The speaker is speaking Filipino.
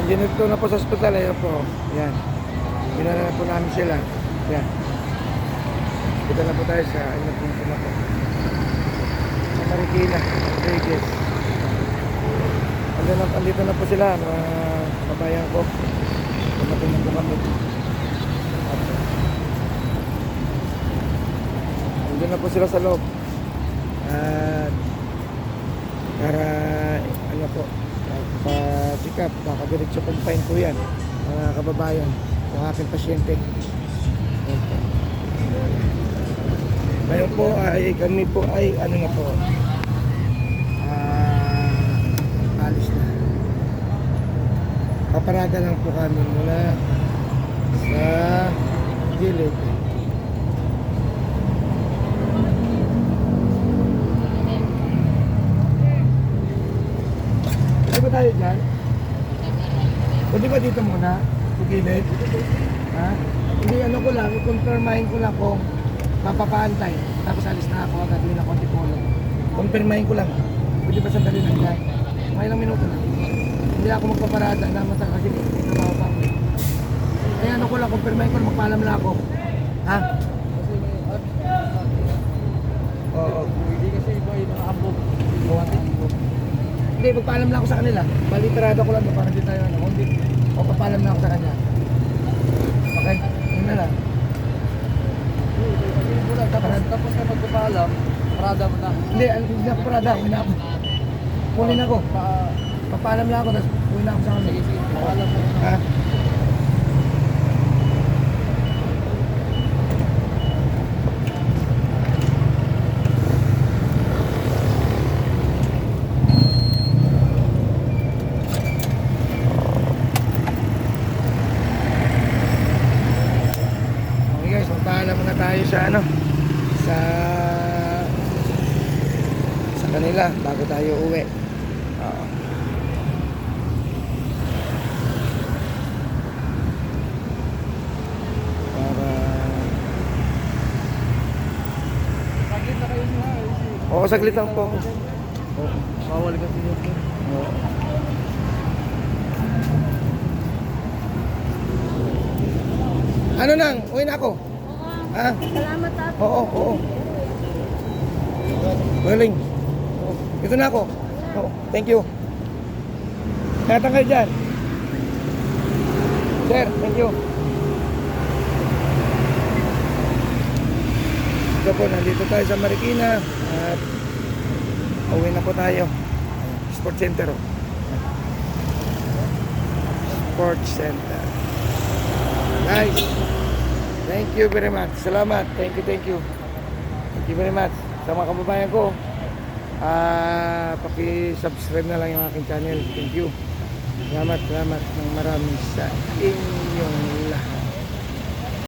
Dinito na po sa ospital. Ayan po. Yan. Binala na po namin sila. Yan. Hospital na po tayo sa ano po na po. Sa Marikina. Rodriguez. Andito na po sila. Mga kabayan ko. Tumating na po kami. Andito na po sila sa loob. At para ano po, pa-check up, makadiretso confine po yan mga kababayan, yung aking pasyente. Ngayon po ay kami po ay ano na po, alis na, paparada lang po kami muna sa gilid. Pwede ba tayo dyan? Pwede ba dito muna? Pagilid? Ha? Hindi ano ko lang, i-confirmahin ko lang kung papapaantay. Tapos alis na ako, gagawin ako antipolo. Confirmahin ko lang. Pwede ba sandali lang dyan? May ilang minuto lang. Hindi ako magpaparada na mata kasi trabaho pa ako. Kaya ano ko lang, confirmahin ko lang, magpaalam na ako. Ha? Oo. Hindi kasi iba yung mga ambog. Hindi, magpaalam na ako sa kanila. Balitarado ko lang doon para hindi tayo ano. Hindi, o papaalam na ako sa kanya. Okay? Yun na lang. Tapos na magpapaalam, parada mo na. Hindi ako parada. Uwi na ako. Kunin ako. Papaalam na ako, tapos uwi na ako sa kanila. Sige, paalam mo. Ha? Okay guys, magpaalam muna tayo sa ano, sa kanila bago tayo uwi. Oo. Para Saglit na kayo siya. oo, saglit lang po. Oo. Bawal kasi yun. Oo. Ano nang? Uwi na ako. Ha? Salamat at Oo, oo. Willing. Ito na ako. Oo, thank you. Natang kayo dyan. Sir, thank you. Ito po, nandito tayo sa Marikina. At uwi na po tayo. Sports Center. Oh. Sports Center. Guys, thank you very much. Salamat. Thank you, thank you. Thank you very much. Sa mga kababayan ko, paki-subscribe na lang yung aking channel. Thank you. Salamat ng marami sa inyong lahat.